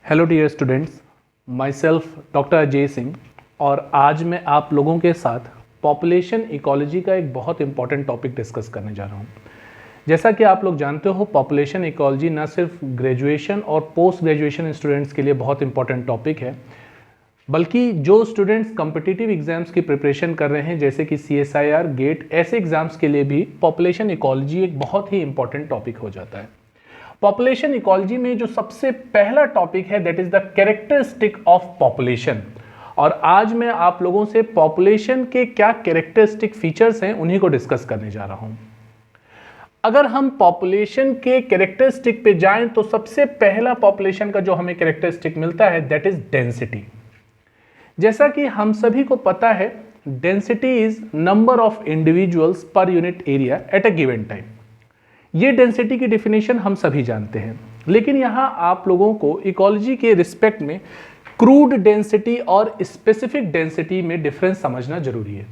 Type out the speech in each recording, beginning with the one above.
Hello dear students, my self doctor Ajay Singh और आज मैं आप लोगों के साथ पॉपुलेशन इकोलॉजी का एक बहुत इंपॉर्टेंट टॉपिक डिस्कस करने जा रहा हूँ। जैसा कि आप लोग जानते हो, पॉपुलेशन इकोलॉजी ना सिर्फ ग्रेजुएशन और पोस्ट ग्रेजुएशन स्टूडेंट्स के लिए बहुत इंपॉर्टेंट टॉपिक है, बल्कि जो स्टूडेंट्स कॉम्पिटिटिव एग्जाम्स की प्रिपरेशन कर रहे हैं जैसे कि CSIR, गेट, ऐसे एग्जाम्स के लिए भी पॉपुलेशन इकोलॉजी एक बहुत ही इंपॉर्टेंट टॉपिक हो जाता है। पॉपुलेशन इकोलॉजी में जो सबसे पहला टॉपिक है that is the characteristic of population, और आज मैं आप लोगों से पॉपुलेशन के क्या कैरेक्टरिस्टिक फीचर्स हैं उन्हीं को डिस्कस करने जा रहा हूं। अगर हम पॉपुलेशन के कैरेक्टरिस्टिक पे जाएं तो सबसे पहला पॉपुलेशन का जो हमें कैरेक्टरिस्टिक मिलता है दैट इज डेंसिटी। जैसा कि हम सभी को पता है, density is number of individuals per unit area at a given time. ये डेंसिटी की डेफिनेशन हम सभी जानते हैं, लेकिन यहाँ आप लोगों को इकोलॉजी के रिस्पेक्ट में क्रूड डेंसिटी और स्पेसिफिक डेंसिटी में डिफरेंस समझना जरूरी है।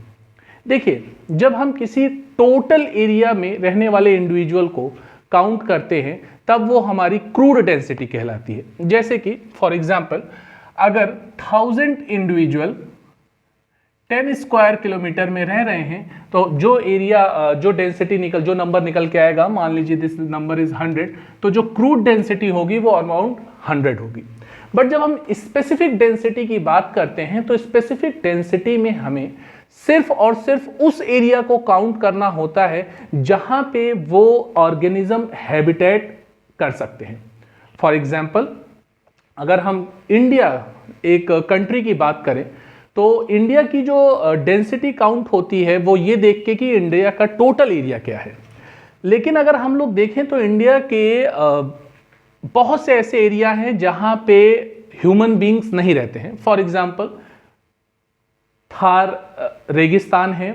देखिए, जब हम किसी टोटल एरिया में रहने वाले इंडिविजुअल को काउंट करते हैं तब वो हमारी क्रूड डेंसिटी कहलाती है। जैसे कि फॉर एग्जांपल, अगर 1000 इंडिविजुअल 10 स्क्वायर किलोमीटर में रह रहे हैं तो जो एरिया, जो डेंसिटी जो नंबर निकल के आएगा, मान लीजिए दिस नंबर इज 100, तो जो क्रूड डेंसिटी होगी वो अराउंड 100 होगी। बट जब हम स्पेसिफिक डेंसिटी की बात करते हैं तो स्पेसिफिक डेंसिटी में हमें सिर्फ और सिर्फ उस एरिया को काउंट करना होता है जहां पे वो ऑर्गेनिज्म हैबिटेट कर सकते हैं। फॉर एग्जाम्पल, अगर हम इंडिया एक कंट्री की बात करें तो इंडिया की जो डेंसिटी काउंट होती है वो ये देख के कि इंडिया का टोटल एरिया क्या है। लेकिन अगर हम लोग देखें तो इंडिया के बहुत से ऐसे एरिया हैं जहां पे ह्यूमन बींग्स नहीं रहते हैं। फॉर एग्जांपल, थार रेगिस्तान है,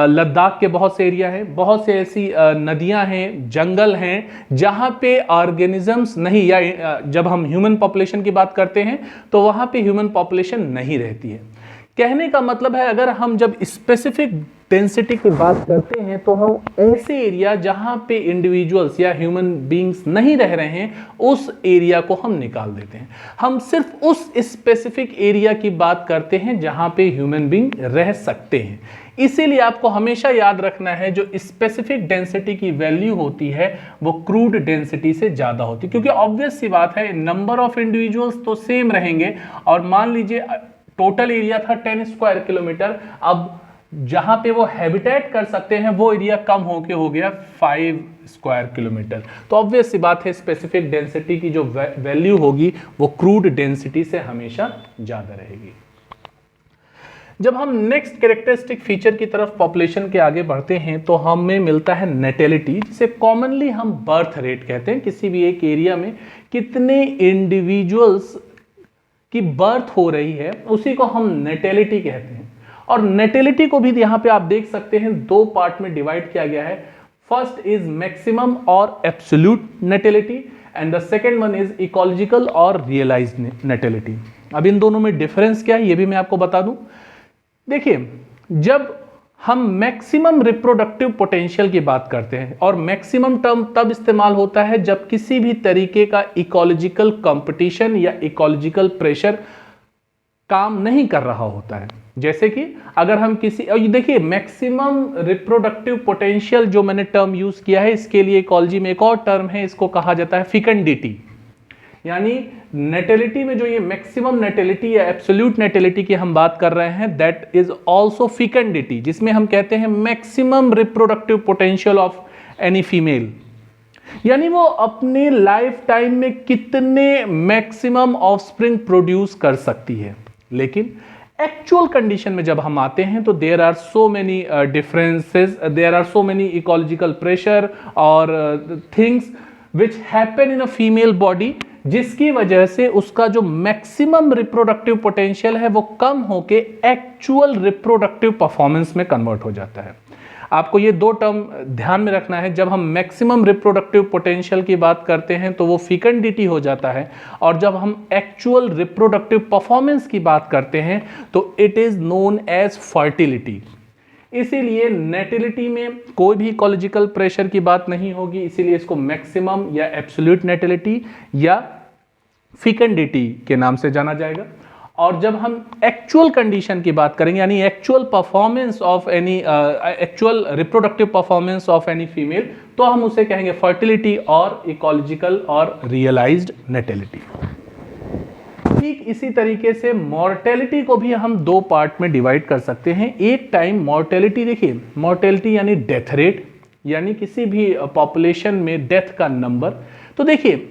लद्दाख के बहुत से एरिया हैं, बहुत से ऐसी नदियां हैं, जंगल हैं जहां पे ऑर्गेनिजम्स नहीं, या जब हम ह्यूमन पॉपुलेशन की बात करते हैं तो वहां पे ह्यूमन पॉपुलेशन नहीं रहती है। कहने का मतलब है, अगर हम जब स्पेसिफिक डेंसिटी की बात करते हैं तो हम ऐसे एरिया जहां पे इंडिविजुअल्स या ह्यूमन बींग्स नहीं रह रहे हैं उस एरिया को हम निकाल देते हैं। हम सिर्फ उस स्पेसिफिक एरिया की बात करते हैं जहां पे ह्यूमन बींग रह सकते हैं। इसीलिए आपको हमेशा याद रखना है, जो स्पेसिफिक डेंसिटी की वैल्यू होती है वो क्रूड डेंसिटी से ज्यादा होती है, क्योंकि ऑब्वियस सी बात है नंबर ऑफ इंडिविजुअल्स तो सेम रहेंगे। और मान लीजिए टोटल एरिया था 10 स्क्वायर किलोमीटर, अब जहां पे वो हैबिटेट कर सकते हैं वो एरिया कम होके हो गया 5 स्क्वायर किलोमीटर। तो ऑब्वियस सी बात है स्पेसिफिक डेंसिटी की जो वैल्यू होगी वो क्रूड डेंसिटी से हमेशा ज्यादा रहेगी। जब हम नेक्स्ट कैरेक्टरिस्टिक फीचर की तरफ पॉपुलेशन के आगे बढ़ते हैं तो हमें मिलता है नेटेलिटी, जिसे कॉमनली हम बर्थ रेट कहते हैं। किसी भी एक एरिया में कितने इंडिविजुअल्स की बर्थ हो रही है उसी को हम नेटेलिटी कहते हैं। और नेटेलिटी को भी यहाँ पे आप देख सकते हैं दो पार्ट में डिवाइड किया गया है। फर्स्ट इज मैक्सिमम और absolute natality and the second one is ecological और रियलाइज्ड नेटेलिटी। अब इन दोनों में डिफरेंस क्या है ये भी मैं आपको बता दूं। देखिए, जब हम मैक्सिमम रिप्रोडक्टिव पोटेंशियल की बात करते हैं, और मैक्सिमम टर्म तब इस्तेमाल होता है जब किसी भी तरीके का इकोलॉजिकल कंपटीशन या इकोलॉजिकल प्रेशर काम नहीं कर रहा होता है। जैसे कि अगर हम किसी, और देखिए मैक्सिमम रिप्रोडक्टिव पोटेंशियल जो मैंने टर्म यूज किया है, इसके लिए इकोलॉजी में एक और टर्म है, इसको कहा जाता है फिकंडिटी। यानी नेटेलिटी में जो ये मैक्सिमम नेटेलिटी या एब्सोल्यूट नेटेलिटी की हम बात कर रहे हैं दैट इज आल्सो फिकंडिटी, जिसमें हम कहते हैं maximum reproductive potential of any female. यानी वो अपने लाइफ टाइम में कितने मैक्सिमम ऑफस्प्रिंग प्रोड्यूस कर सकती है। लेकिन एक्चुअल कंडीशन में जब हम आते हैं तो there are so many differences, there are so many ecological pressure और things which happen in a female body, जिसकी वजह से उसका जो मैक्सिमम रिप्रोडक्टिव पोटेंशियल है वो कम होके एक्चुअल रिप्रोडक्टिव परफॉर्मेंस में कन्वर्ट हो जाता है। आपको ये दो टर्म ध्यान में रखना है। जब हम मैक्सिमम रिप्रोडक्टिव पोटेंशियल की बात करते हैं तो वो फिकंडिटी हो जाता है, और जब हम एक्चुअल रिप्रोडक्टिव परफॉर्मेंस की बात करते हैं तो it is known as fertility. इसीलिए नेटिलिटी में कोई भी इकोलॉजिकल प्रेशर की बात नहीं होगी, इसीलिए इसको मैक्सिमम या एब्सोल्यूट नेटिलिटी या फिकेंडिटी के नाम से जाना जाएगा। और जब हम एक्चुअल कंडीशन की बात करेंगे, यानी actual performance of any actual reproductive performance of any female, तो हम उसे कहेंगे फर्टिलिटी और इकोलॉजिकल और रियलाइज्ड नेटेलिटी। ठीक इसी तरीके से मॉर्टेलिटी को भी हम दो पार्ट में डिवाइड कर सकते हैं। एक टाइम मॉर्टेलिटी, देखिए मॉर्टेलिटी यानी डेथ रेट, यानी किसी भी पॉपुलेशन में डेथ का नंबर। तो देखिए,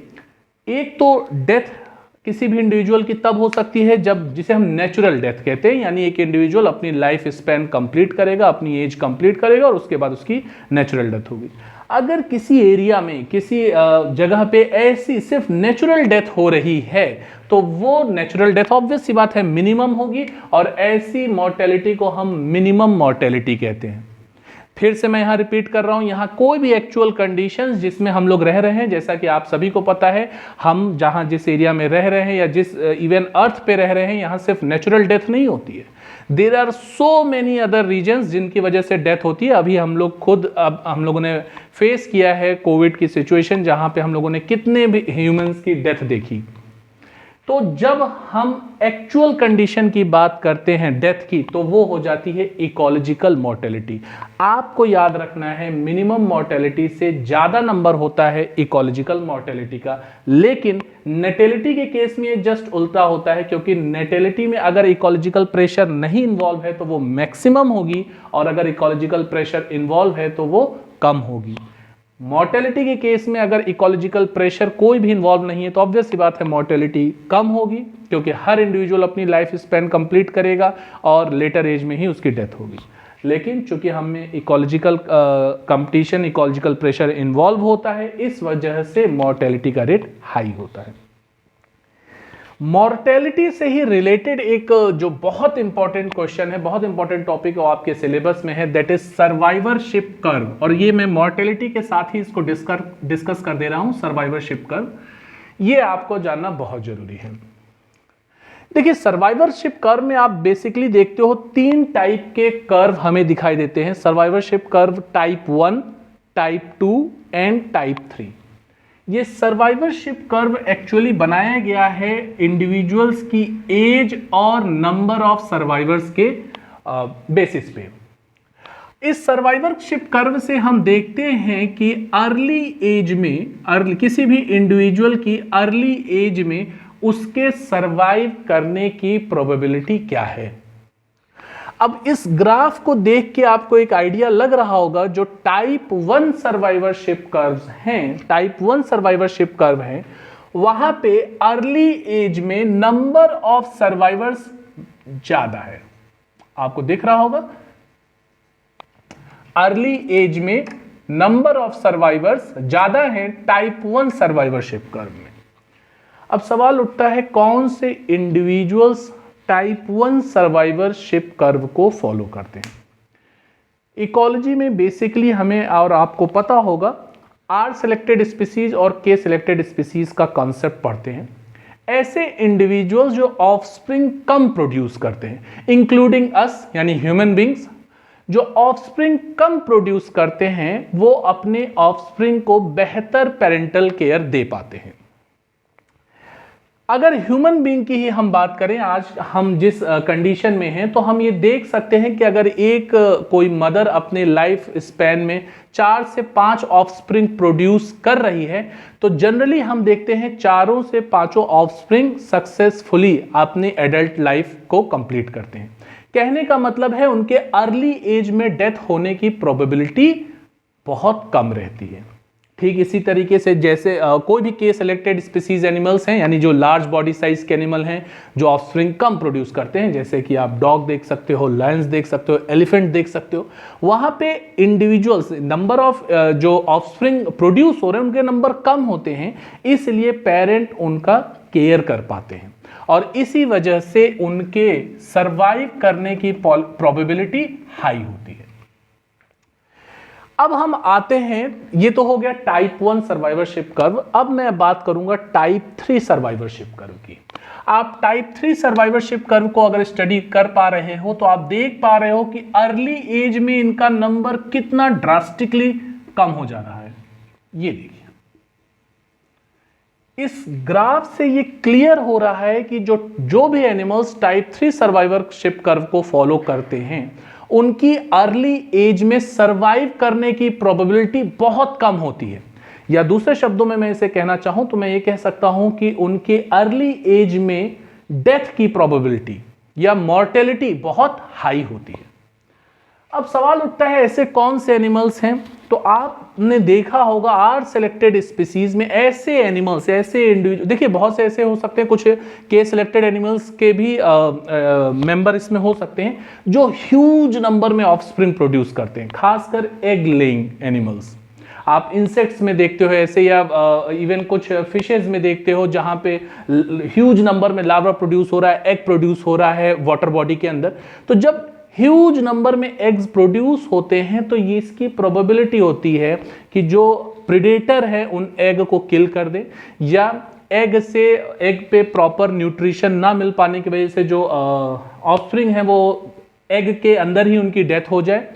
एक तो डेथ किसी भी इंडिविजुअल की तब हो सकती है जब, जिसे हम नेचुरल डेथ कहते हैं, यानी एक इंडिविजुअल अपनी लाइफ स्पैन कंप्लीट करेगा, अपनी एज कंप्लीट करेगा और उसके बाद उसकी नेचुरल डेथ होगी। अगर किसी एरिया में, किसी जगह पे ऐसी सिर्फ नेचुरल डेथ हो रही है, तो वो नेचुरल डेथ ऑब्वियस सी बात है मिनिमम होगी, और ऐसी मॉर्टेलिटी को हम मिनिमम मॉर्टेलिटी कहते हैं। फिर से मैं यहाँ रिपीट कर रहा हूँ, यहाँ कोई भी एक्चुअल कंडीशंस जिसमें हम लोग रह रहे हैं, जैसा कि आप सभी को पता है, हम जहाँ जिस एरिया में रह रहे हैं या जिस इवन अर्थ पे रह रहे हैं, यहाँ सिर्फ नेचुरल डेथ नहीं होती है, there are so many other reasons जिनकी वजह से डेथ होती है। अभी हम लोग खुद, अब हम लोगों ने फेस किया है कोविड की सिचुएशन, जहाँ पे हम लोगों ने कितने भी ह्यूमंस की डेथ देखी। तो जब हम एक्चुअल कंडीशन की बात करते हैं डेथ की, तो वो हो जाती है इकोलॉजिकल मॉर्टेलिटी। आपको याद रखना है, मिनिमम मॉर्टेलिटी से ज्यादा नंबर होता है इकोलॉजिकल मॉर्टेलिटी का, लेकिन नेटेलिटी के केस में ये जस्ट उल्टा होता है, क्योंकि नेटेलिटी में अगर इकोलॉजिकल प्रेशर नहीं इन्वॉल्व है तो वो मैक्सिमम होगी, और अगर इकोलॉजिकल प्रेशर इन्वॉल्व है तो वो कम होगी। मॉर्टेलिटी के केस में अगर इकोलॉजिकल प्रेशर कोई भी इन्वॉल्व नहीं है तो ऑब्वियस सी बात है मॉर्टेलिटी कम होगी, क्योंकि हर इंडिविजुअल अपनी लाइफ स्पैन कंप्लीट करेगा और लेटर एज में ही उसकी डेथ होगी। लेकिन चूंकि हमें ecological competition, ecological pressure involve होता है, इस वजह से मॉर्टेलिटी का रेट हाई होता है। मॉर्टेलिटी से ही रिलेटेड एक जो बहुत इंपॉर्टेंट क्वेश्चन है, बहुत इंपॉर्टेंट टॉपिक वो आपके सिलेबस में है, दैट इज सर्वाइवरशिप कर्व। और ये मैं मॉर्टेलिटी के साथ ही इसको डिस्कस कर दे रहा हूं, सर्वाइवरशिप कर्व। ये आपको जानना बहुत जरूरी है। देखिए, सर्वाइवरशिप कर्व में आप बेसिकली देखते हो 3 टाइप के कर्व हमें दिखाई देते हैं। Survivorship curve type 1, type 2 and type 3। ये सर्वाइवरशिप कर्व एक्चुअली बनाया गया है इंडिविजुअल्स की एज और नंबर ऑफ सर्वाइवर्स के बेसिस पे। इस सर्वाइवरशिप कर्व से हम देखते हैं कि अर्ली एज में, किसी भी इंडिविजुअल की अर्ली एज में उसके सर्वाइव करने की प्रोबेबिलिटी क्या है। अब इस ग्राफ को देख के आपको एक आइडिया लग रहा होगा, जो टाइप 1 सर्वाइवरशिप कर्व्स हैं, टाइप 1 सर्वाइवरशिप कर्व हैं, वहां पे अर्ली एज में नंबर ऑफ सर्वाइवर्स ज्यादा है। आपको दिख रहा होगा, अर्ली एज में नंबर ऑफ सर्वाइवर्स ज्यादा है टाइप 1 सर्वाइवरशिप कर्व में। अब सवाल उठता है, कौन से इंडिविजुअल्स टाइप 1 सर्वाइवरशिप कर्व को फॉलो करते हैं। इकोलॉजी में बेसिकली हमें और आपको पता होगा, आर सिलेक्टेड स्पीसीज और के सिलेक्टेड स्पीसीज का कॉन्सेप्ट पढ़ते हैं। ऐसे इंडिविजुअल्स जो ऑफस्प्रिंग कम प्रोड्यूस करते हैं, इंक्लूडिंग अस यानी ह्यूमन बींग्स, जो ऑफस्प्रिंग कम प्रोड्यूस करते हैं वो अपने ऑफस्प्रिंग को बेहतर पेरेंटल केयर दे पाते हैं। अगर ह्यूमन बीइंग की ही हम बात करें, आज हम जिस कंडीशन में हैं, तो हम ये देख सकते हैं कि अगर एक कोई मदर अपने लाइफ स्पैन में 4 से 5 ऑफस्प्रिंग प्रोड्यूस कर रही है, तो जनरली हम देखते हैं 4 से 5 ऑफस्प्रिंग सक्सेसफुली अपने एडल्ट लाइफ को कंप्लीट करते हैं। कहने का मतलब है उनके अर्ली एज में डेथ होने की प्रोबेबिलिटी बहुत कम रहती है। ठीक इसी तरीके से जैसे कोई भी के सिलेक्टेड स्पीसीज एनिमल्स हैं, यानी जो लार्ज बॉडी साइज के एनिमल हैं, जो ऑफस्प्रिंग कम प्रोड्यूस करते हैं, जैसे कि आप डॉग देख सकते हो, लायंस देख सकते हो, एलिफेंट देख सकते हो, वहां पे इंडिविजुअल्स नंबर ऑफ जो ऑफस्प्रिंग प्रोड्यूस हो रहे हैं उनके नंबर कम होते हैं, इसलिए पेरेंट उनका केयर कर पाते हैं और इसी वजह से उनके सर्वाइव करने की प्रोबेबिलिटी हाई होती है। अब हम आते हैं, ये तो हो गया टाइप 1 सर्वाइवरशिप कर्व। अब मैं बात करूंगा टाइप 3 सर्वाइवरशिप कर्व की। आप टाइप 3 सर्वाइवरशिप कर्व को अगर स्टडी कर पा रहे हो तो आप देख पा रहे हो कि अर्ली एज में इनका नंबर कितना ड्रास्टिकली कम हो जा रहा है। ये देखिए, इस ग्राफ से ये क्लियर हो रहा है कि जो भी एनिमल्स टाइप 3 सर्वाइवरशिप कर्व को फॉलो करते हैं उनकी अर्ली एज में सरवाइव करने की प्रोबेबिलिटी बहुत कम होती है, या दूसरे शब्दों में मैं इसे कहना चाहूं तो मैं ये कह सकता हूं कि उनके अर्ली एज में डेथ की प्रोबेबिलिटी या मॉर्टेलिटी बहुत हाई होती है। अब सवाल उठता है ऐसे कौन से एनिमल्स हैं, तो आपने देखा होगा आर सेलेक्टेड स्पीसीज में ऐसे एनिमल्स, ऐसे इंडिविजुअल, देखिए बहुत से ऐसे हो सकते हैं, कुछ के सिलेक्टेड एनिमल्स के भी मेंबर इसमें हो सकते हैं जो ह्यूज नंबर में ऑफस्प्रिंग प्रोड्यूस करते हैं, खासकर एग लेइंग एनिमल्स। आप इंसेक्ट्स में देखते हो ऐसे, या इवन कुछ फिशेज में देखते हो जहां पे ह्यूज नंबर में लार्वा प्रोड्यूस हो रहा है, एग प्रोड्यूस हो रहा है वाटर बॉडी के अंदर। तो जब ह्यूज नंबर में एग्स प्रोड्यूस होते हैं तो ये इसकी प्रोबेबिलिटी होती है कि जो प्रेडेटर है उन एग को किल कर दे, या एग पे प्रॉपर न्यूट्रिशन ना मिल पाने की वजह से जो ऑफस्प्रिंग है वो एग के अंदर ही उनकी डेथ हो जाए,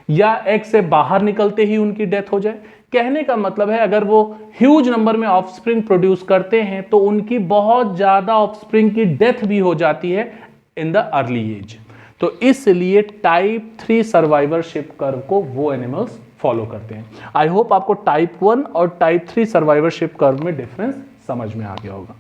या एग से बाहर निकलते ही उनकी डेथ हो जाए। कहने का मतलब है अगर वो ह्यूज नंबर में ऑफस्प्रिंग प्रोड्यूस करते हैं तो उनकी बहुत ज्यादा ऑफस्प्रिंग की डेथ भी हो जाती है इन द अर्ली एज। तो इसलिए टाइप 3 सर्वाइवरशिप कर्व को वो एनिमल्स फॉलो करते हैं। आई होप आपको टाइप 1 और टाइप 3 सर्वाइवरशिप कर्व में डिफरेंस समझ में आ गया होगा।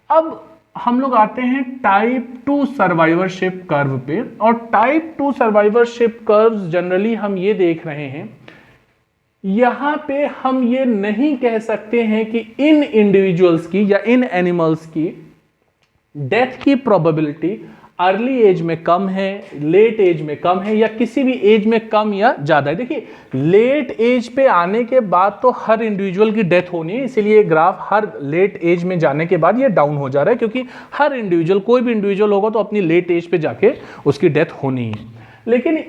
अब हम लोग आते हैं टाइप 2 सर्वाइवरशिप कर्व पे, और टाइप 2 सर्वाइवरशिप कर्व जनरली हम ये देख रहे हैं, यहां पे हम ये नहीं कह सकते हैं कि इन इंडिविजुअल्स की या इन एनिमल्स की डेथ की प्रोबेबिलिटी अर्ली एज में कम है, लेट एज में कम है, या किसी भी एज में कम या ज्यादा है। देखिए लेट एज पे आने के बाद तो हर इंडिविजुअल की डेथ होनी है, इसीलिए ग्राफ हर लेट एज में जाने के बाद ये डाउन हो जा रहा है, क्योंकि हर इंडिविजुअल, कोई भी इंडिविजुअल होगा तो अपनी लेट एज पे जाके उसकी डेथ होनी है। लेकिन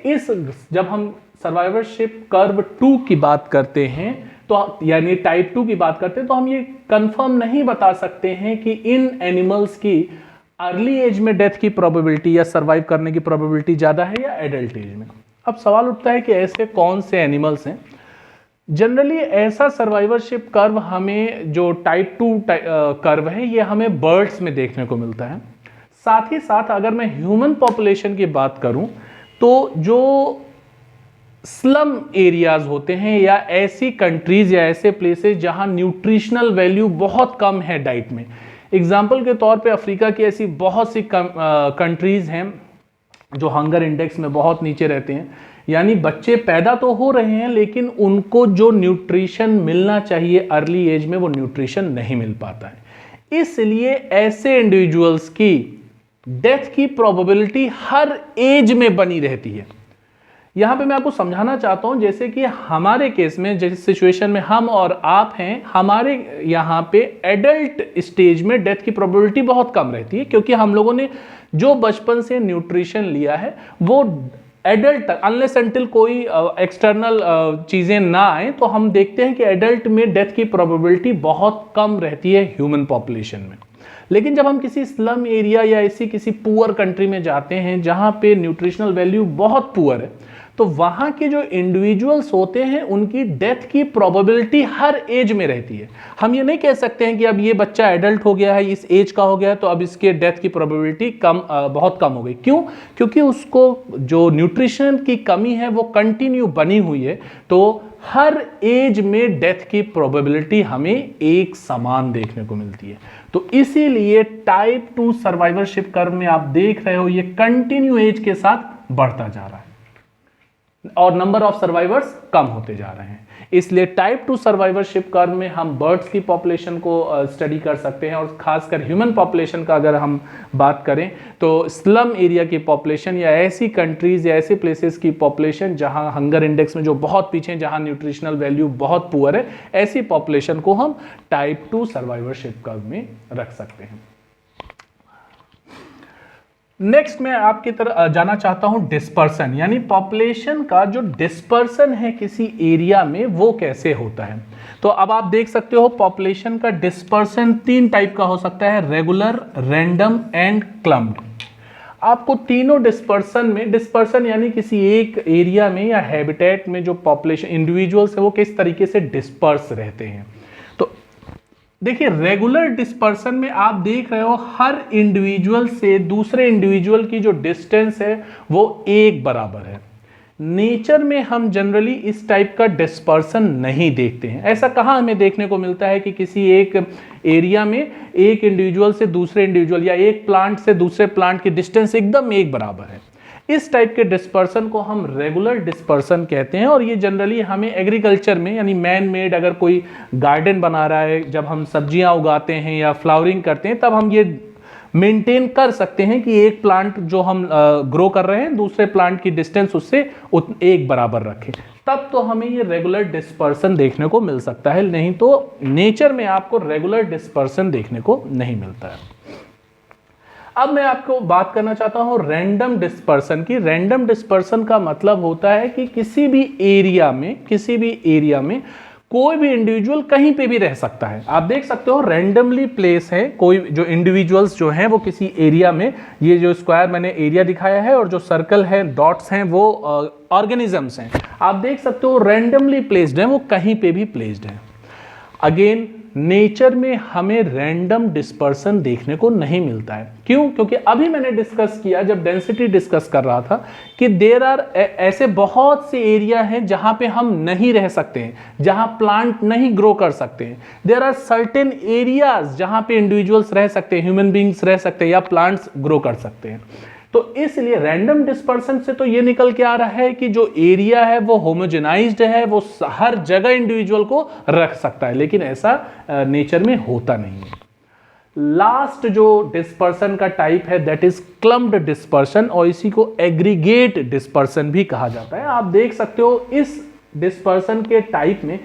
जब हम सर्वाइवरशिप कर्व 2 की बात करते हैं, तो यानी टाइप 2 की बात करते हैं, तो हम ये कंफर्म नहीं बता सकते हैं कि इन एनिमल्स की अर्ली एज में डेथ की प्रोबेबिलिटी या सरवाइव करने की प्रोबेबिलिटी ज्यादा है या एडल्ट एज में। अब सवाल उठता है कि ऐसे कौन से एनिमल्स हैं। जनरली ऐसा सर्वाइवरशिप कर्व हमें जो टाइप 2 कर्व है ये हमें बर्ड्स में देखने को मिलता है। साथ ही साथ अगर मैं ह्यूमन पॉपुलेशन की बात करूं तो जो स्लम एरियाज होते हैं या ऐसी कंट्रीज या ऐसे प्लेसेस जहां न्यूट्रिशनल वैल्यू बहुत कम है डाइट में, एग्जाम्पल के तौर पे अफ्रीका की ऐसी बहुत सी कंट्रीज हैं जो हंगर इंडेक्स में बहुत नीचे रहते हैं, यानी बच्चे पैदा तो हो रहे हैं लेकिन उनको जो न्यूट्रिशन मिलना चाहिए अर्ली एज में वो न्यूट्रिशन नहीं मिल पाता है। इसलिए ऐसे इंडिविजुअल्स की डेथ की प्रोबेबिलिटी हर एज में बनी रहती है। यहां पे मैं आपको समझाना चाहता हूं, जैसे कि हमारे केस में जिस सिचुएशन में हम और आप हैं, हमारे यहां पे एडल्ट स्टेज में डेथ की प्रोबेबिलिटी बहुत कम रहती है, क्योंकि हम लोगों ने जो बचपन से न्यूट्रिशन लिया है वो एडल्ट तक, अनलेस अनटिल कोई एक्सटर्नल चीजें ना आए, तो हम देखते हैं कि एडल्ट में डेथ की प्रोबेबिलिटी बहुत कम रहती है ह्यूमन पॉपुलेशन में। लेकिन जब हम किसी स्लम एरिया या ऐसी किसी पुअर कंट्री में जाते हैं जहां पे न्यूट्रिशनल वैल्यू बहुत पुअर है, तो वहां के जो इंडिविजुअल्स होते हैं उनकी डेथ की प्रोबेबिलिटी हर एज में रहती है। हम ये नहीं कह सकते हैं कि अब ये बच्चा एडल्ट हो गया है, इस एज का हो गया है, तो अब इसके डेथ की प्रोबेबिलिटी बहुत कम हो गई। क्यों? क्योंकि उसको जो न्यूट्रिशन की कमी है वो कंटिन्यू बनी हुई है, तो हर एज में डेथ की प्रोबेबिलिटी हमें एक समान देखने को मिलती है। तो इसीलिए टाइप 2 सर्वाइवरशिप कर्व में आप देख रहे हो ये कंटिन्यू एज के साथ बढ़ता जा रहा है और नंबर ऑफ सर्वाइवर्स कम होते जा रहे हैं। इसलिए टाइप 2 सर्वाइवरशिप कर्व में हम बर्ड्स की पॉपुलेशन को स्टडी कर सकते हैं, और खासकर ह्यूमन पॉपुलेशन का अगर हम बात करें तो स्लम एरिया की पॉपुलेशन या ऐसी कंट्रीज या ऐसे प्लेसेस की पॉपुलेशन जहां हंगर इंडेक्स में जो बहुत पीछे हैं, जहां न्यूट्रिशनल वैल्यू बहुत पुअर है, ऐसी पॉपुलेशन को हम टाइप 2 सर्वाइवरशिप कर्व में रख सकते हैं। नेक्स्ट मैं आपकी तरफ जाना चाहता हूं डिस्पर्सन, यानी पॉपुलेशन का जो डिस्पर्सन है किसी एरिया में वो कैसे होता है। तो अब आप देख सकते हो पॉपुलेशन का डिस्पर्सन 3 टाइप का हो सकता है, रेगुलर, रैंडम एंड क्लम्प्ड। आपको तीनों डिस्पर्सन यानी किसी एक एरिया में या हैबिटेट में जो पॉपुलेशन इंडिविजुअल्स है वो किस तरीके से डिस्पर्स रहते हैं। तो देखिए रेगुलर डिस्पर्सन में आप देख रहे हो हर इंडिविजुअल से दूसरे इंडिविजुअल की जो डिस्टेंस है वो एक बराबर है। नेचर में हम जनरली इस टाइप का डिस्पर्सन नहीं देखते हैं। ऐसा कहाँ हमें देखने को मिलता है कि किसी एक एरिया में एक इंडिविजुअल से दूसरे इंडिविजुअल या एक प्लांट से दूसरे प्लांट की डिस्टेंस एकदम एक बराबर है। इस टाइप के डिस्पर्सन को हम रेगुलर डिस्पर्सन कहते हैं और ये जनरली हमें एग्रीकल्चर में यानी मैन मेड, अगर कोई गार्डन बना रहा है, जब हम सब्जियां उगाते हैं या फ्लावरिंग करते हैं, तब हम ये मेंटेन कर सकते हैं कि एक प्लांट जो हम ग्रो कर रहे हैं दूसरे प्लांट की डिस्टेंस उससे एक बराबर रखें, तब तो हमें ये रेगुलर डिस्पर्सन देखने को मिल सकता है। नहीं तो नेचर में आपको रेगुलर डिस्पर्सन देखने को नहीं मिलता है। अब मैं आपको बात करना चाहता हूं रैंडम डिस्पर्सन की। रैंडम डिस्पर्सन का मतलब होता है कि किसी भी एरिया में कोई भी इंडिविजुअल कहीं पे भी रह सकता है। आप देख सकते हो रैंडमली प्लेस है, कोई जो इंडिविजुअल्स जो हैं वो किसी एरिया में, ये जो स्क्वायर मैंने एरिया दिखाया है और जो सर्कल है डॉट्स हैं वो ऑर्गेनिजम्स हैं। आप देख सकते हो रैंडमली प्लेस्ड हैं, वो कहीं पे भी प्लेस्ड हैं। अगेन नेचर में हमें रैंडम डिस्पर्सन देखने को नहीं मिलता है। क्यों? क्योंकि अभी मैंने डिस्कस किया, जब डेंसिटी डिस्कस कर रहा था, कि देयर आर ऐसे बहुत से एरिया हैं जहां पे हम नहीं रह सकते हैं, जहां प्लांट नहीं ग्रो कर सकते हैं। देयर आर सर्टेन एरियाज जहां पे इंडिविजुअल्स रह सकते हैं, ह्यूमन बींग्स रह सकते हैं या प्लांट्स ग्रो कर सकते हैं। तो इसलिए रैंडम डिस्पर्सन से तो ये निकल के आ रहा है कि जो एरिया है वो होमोजेनाइज्ड है, वो हर जगह इंडिविजुअल को रख सकता है, लेकिन ऐसा नेचर में होता नहीं है। लास्ट जो डिस्पर्सन का टाइप है दैट इज क्लम्प्ड डिस्पर्सन, और इसी को एग्रीगेट डिस्पर्सन भी कहा जाता है। आप देख सकते हो इस डिस्पर्सन के टाइप में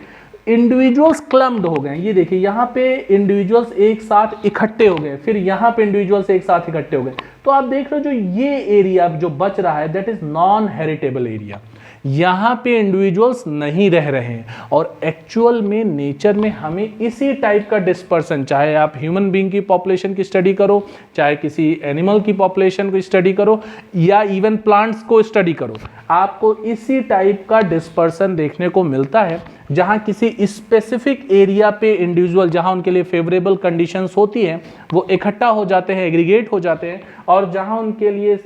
इंडिविजुअल्स क्लम्प्ड हो गए। ये देखिए यहाँ पे इंडिविजुअल्स एक साथ इकट्ठे हो गए, फिर यहाँ पे इंडिविजुअल्स एक साथ इकट्ठे हो गए। तो आप देख रहे हो जो ये एरिया जो बच रहा है that is non heritable area. यहाँ पे इंडिविजुअल्स नहीं रह रहे हैं, और एक्चुअल में नेचर में हमें इसी टाइप का डिस्पर्सन, चाहे आप ह्यूमन बीइंग की पॉपुलेशन की स्टडी करो, चाहे किसी एनिमल की पॉपुलेशन को स्टडी करो, या इवन प्लांट्स को स्टडी करो, आपको इसी टाइप का डिस्पर्सन देखने को मिलता है, जहाँ किसी स्पेसिफिक एरिया पे इंडिविजुअल, जहाँ उनके लिए फेवरेबल कंडीशंस होती हैं, वो इकट्ठा हो जाते हैं, एग्रीगेट हो जाते हैं, और जहाँ उनके लिए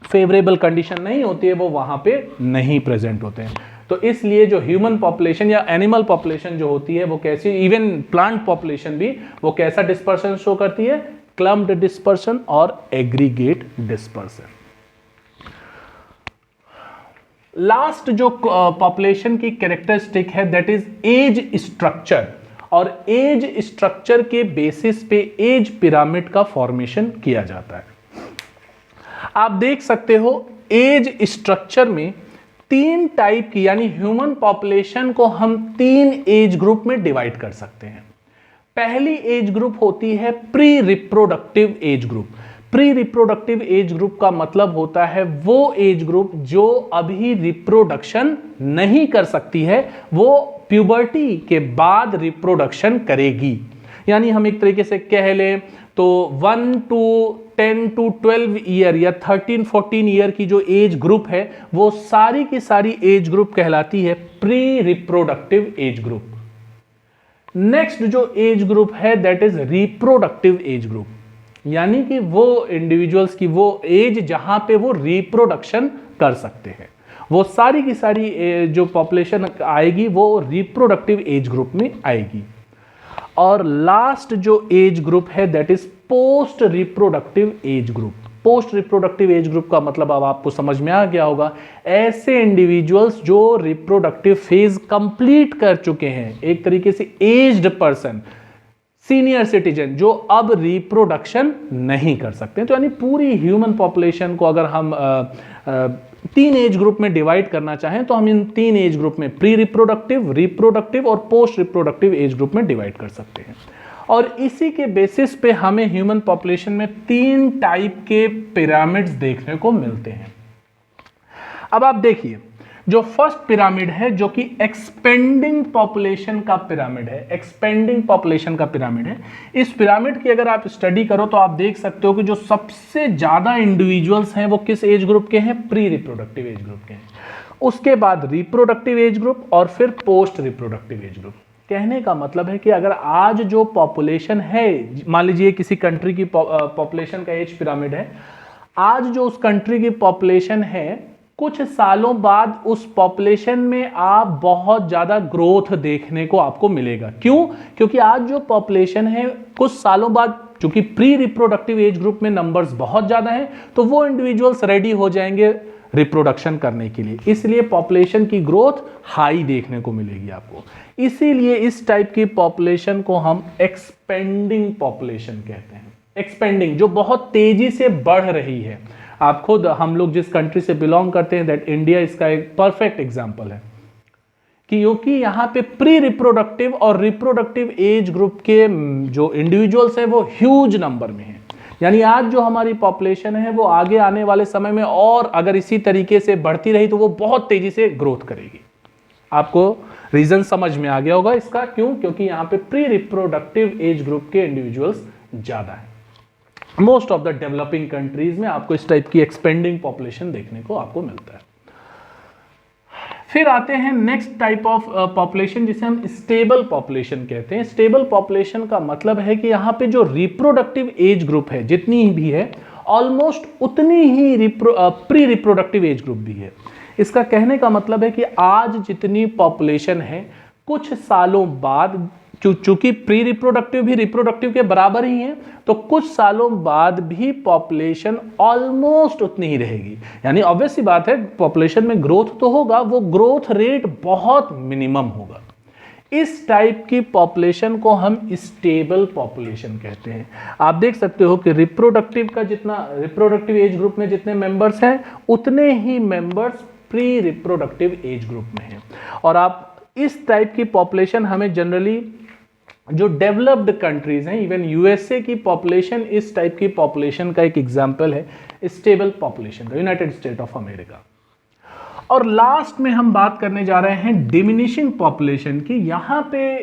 फेवरेबल कंडीशन नहीं होती है वो वहां पे नहीं प्रेजेंट होते हैं। तो इसलिए जो ह्यूमन पॉपुलेशन या एनिमल पॉपुलेशन जो होती है वो कैसी, इवन प्लांट पॉपुलेशन भी, वो कैसा डिस्पर्सन शो करती है? क्लम्प्ड डिस्पर्सन और एग्रीगेट डिस्पर्सन। लास्ट जो पॉपुलेशन की कैरेक्टरिस्टिक है दैट इज एज स्ट्रक्चर, और एज स्ट्रक्चर के बेसिस पे एज पिरामिड का फॉर्मेशन किया जाता है। आप देख सकते हो एज स्ट्रक्चर में तीन टाइप की, यानी ह्यूमन पॉपुलेशन को हम तीन एज ग्रुप में डिवाइड कर सकते हैं। पहली एज ग्रुप होती है pre reproductive age group. Pre reproductive age group का मतलब होता है वो एज ग्रुप जो अभी रिप्रोडक्शन नहीं कर सकती है, वो प्यूबर्टी के बाद रिप्रोडक्शन करेगी। यानी हम एक तरीके से कह लें तो 1 to 10 to 12 ईयर या 13-14 ईयर की जो एज ग्रुप है वो सारी की सारी एज ग्रुप कहलाती है pre reproductive age group. Next जो एज ग्रुप है that is reproductive age group, यानी कि वो इंडिविजुअल्स की वो एज जहां पे वो रिप्रोडक्शन कर सकते हैं, वो सारी की सारी जो पॉपुलेशन आएगी वो रिप्रोडक्टिव एज ग्रुप में आएगी। और लास्ट जो एज ग्रुप है that is post reproductive age group. Post reproductive age group का मतलब अब आपको समझ में आ गया होगा, ऐसे इंडिविजुअल्स जो रिप्रोडक्टिव फेज कंप्लीट कर चुके हैं, एक तरीके से एज्ड पर्सन, सीनियर सिटीजन, जो अब रिप्रोडक्शन नहीं कर सकते। तो यानी पूरी ह्यूमन पॉपुलेशन को अगर हम तीन एज ग्रुप में डिवाइड करना चाहें तो हम इन तीन एज ग्रुप में प्री रिप्रोडक्टिव, रिप्रोडक्टिव और पोस्ट रिप्रोडक्टिव एज ग्रुप में डिवाइड कर सकते हैं। और इसी के बेसिस पे हमें ह्यूमन पॉपुलेशन में तीन टाइप के पिरामिड्स देखने को मिलते हैं। अब आप देखिए जो फर्स्ट पिरामिड है जो कि एक्सपेंडिंग पॉपुलेशन का पिरामिड है, एक्सपेंडिंग पॉपुलेशन का पिरामिड है। इस पिरामिड की अगर आप स्टडी करो तो आप देख सकते हो कि जो सबसे ज्यादा इंडिविजुअल्स हैं वो किस एज ग्रुप के हैं? प्री रिप्रोडक्टिव एज ग्रुप के हैं। उसके बाद रिप्रोडक्टिव एज ग्रुप और फिर पोस्ट रिप्रोडक्टिव एज ग्रुप। कहने का मतलब है कि अगर आज जो पॉपुलेशन है, मान लीजिए किसी कंट्री की पॉपुलेशन का एज पिरामिड है, आज जो उस कंट्री की पॉपुलेशन है, कुछ सालों बाद उस पॉपुलेशन में आप बहुत ज्यादा ग्रोथ देखने को आपको मिलेगा। क्यों? क्योंकि आज जो पॉपुलेशन है कुछ सालों बाद, चूंकि प्री रिप्रोडक्टिव एज ग्रुप में नंबर्स बहुत ज्यादा हैं, तो वो इंडिविजुअल्स रेडी हो जाएंगे रिप्रोडक्शन करने के लिए, इसलिए पॉपुलेशन की ग्रोथ हाई देखने को मिलेगी आपको। इसीलिए इस टाइप की पॉपुलेशन को हम एक्सपेंडिंग पॉपुलेशन कहते हैं। एक्सपेंडिंग, जो बहुत तेजी से बढ़ रही है। आप खुद, हम लोग जिस कंट्री से बिलोंग करते हैं, दैट इंडिया इसका एक परफेक्ट एग्जांपल है, क्योंकि यहाँ पे प्री रिप्रोडक्टिव और रिप्रोडक्टिव एज ग्रुप के जो इंडिविजुअल्स हैं वो ह्यूज नंबर में हैं। यानी आज जो हमारी पॉपुलेशन है वो आगे आने वाले समय में और अगर इसी तरीके से बढ़ती रही तो वो बहुत तेजी से ग्रोथ करेगी। आपको रीजन समझ में आ गया होगा इसका, क्यों? क्योंकि यहाँ पे प्री रिप्रोडक्टिव एज ग्रुप के इंडिविजुअल्स ज्यादा है। Most of the developing countries में आपको इस टाइप की एक्सपेंडिंग पॉपुलेशन देखने को आपको मिलता है। फिर आते हैं नेक्स्ट टाइप ऑफ पॉपुलेशन, जिसे हम स्टेबल पॉपुलेशन कहते हैं। स्टेबल पॉपुलेशन का मतलब है कि यहाँ पे जो रिप्रोडक्टिव एज ग्रुप है जितनी भी है, ऑलमोस्ट उतनी ही प्री रिप्रोडक्टिव एज ग्रुप भी है। इसका कहने का मतलब है कि आज जितनी पॉपुलेशन है, कुछ सालों बाद, चूंकि प्री रिप्रोडक्टिव भी रिप्रोडक्टिव के बराबर ही है, तो कुछ सालों बाद भी पॉपुलेशन ऑलमोस्ट उतनी ही रहेगी। यानी ऑब्वियस सी बात है, पॉपुलेशन में ग्रोथ तो होगा, वो ग्रोथ रेट बहुत मिनिमम होगा। इस टाइप की पॉपुलेशन को हम स्टेबल पॉपुलेशन कहते हैं। आप देख सकते हो कि रिप्रोडक्टिव एज ग्रुप में जितने मेंबर्स हैं, उतने ही members pre reproductive age group में हैं। और आप इस टाइप की पॉपुलेशन हमें जनरली, जो डेवलप्ड कंट्रीज हैं, इवन यूएसए की पॉपुलेशन इस टाइप की पॉपुलेशन का एक एग्जांपल है, स्टेबल पॉपुलेशन का, यूनाइटेड स्टेट ऑफ अमेरिका। और लास्ट में हम बात करने जा रहे हैं डिमिनिशिंग पॉपुलेशन की। यहाँ पे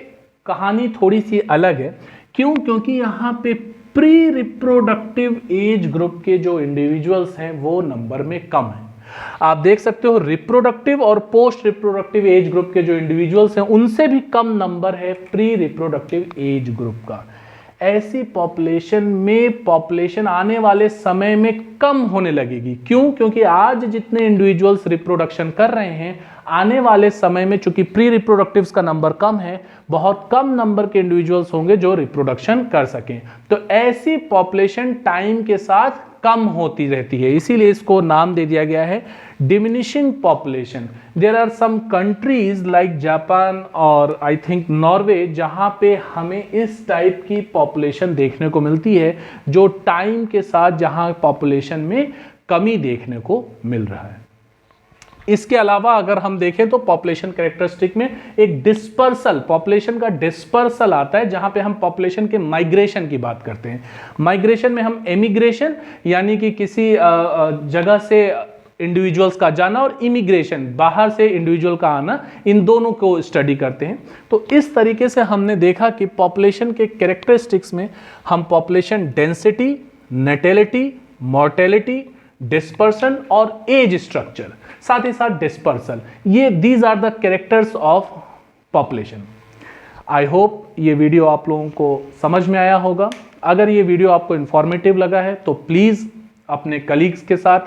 कहानी थोड़ी सी अलग है। क्यों? क्योंकि यहाँ पे प्री रिप्रोडक्टिव एज ग्रुप के जो इंडिविजुअल्स हैं वो नंबर में कम है। आप देख सकते हो रिप्रोडक्टिव और पोस्ट रिप्रोडक्टिव एज ग्रुप के जो इंडिविजुअल्स हैं उनसे भी कम नंबर है प्री रिप्रोडक्टिव एज ग्रुप का। ऐसी पॉपुलेशन में पॉपुलेशन आने वाले समय में कम होने लगेगी। क्यों? क्योंकि आज जितने इंडिविजुअल्स रिप्रोडक्शन कर रहे हैं, आने वाले समय में चूंकि प्री रिप्रोडक्टिव्स का नंबर कम है, बहुत कम नंबर के इंडिविजुअल्स होंगे जो रिप्रोडक्शन कर सकें। तो ऐसी पॉपुलेशन टाइम के साथ कम होती रहती है, इसीलिए इसको नाम दे दिया गया है diminishing population. There are some countries like Japan और आई थिंक नॉर्वे, जहां पे हमें इस टाइप की पॉपुलेशन देखने को मिलती है, जो टाइम के साथ जहां पॉपुलेशन में कमी देखने को मिल रहा है। इसके अलावा अगर हम देखें तो पॉपुलेशन कैरेक्टरिस्टिक में एक डिस्पर्सल, पॉपुलेशन का डिस्पर्सल आता है, जहां पे हम पॉपुलेशन के माइग्रेशन की बात करते हैं। माइग्रेशन में हम एमिग्रेशन, यानी कि किसी जगह से इंडिविजुअल्स का जाना, और इमिग्रेशन, बाहर से इंडिविजुअल का आना, इन दोनों को स्टडी करते हैं। तो इस तरीके से हमने देखा कि पॉपुलेशन के कैरेक्टरिस्टिक्स में हम population density, natality, mortality, dispersion और एज स्ट्रक्चर, साथ ही साथ डिस्पर्सल, ये these are the characters of population. I hope ये वीडियो आप लोगों को समझ में आया होगा। अगर ये वीडियो आपको इंफॉर्मेटिव लगा है तो प्लीज़ अपने कलीग्स के साथ,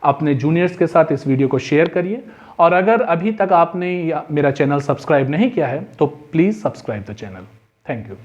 अपने जूनियर्स के साथ इस वीडियो को शेयर करिए। और अगर अभी तक आपने मेरा चैनल सब्सक्राइब नहीं किया है तो please subscribe the channel. Thank you.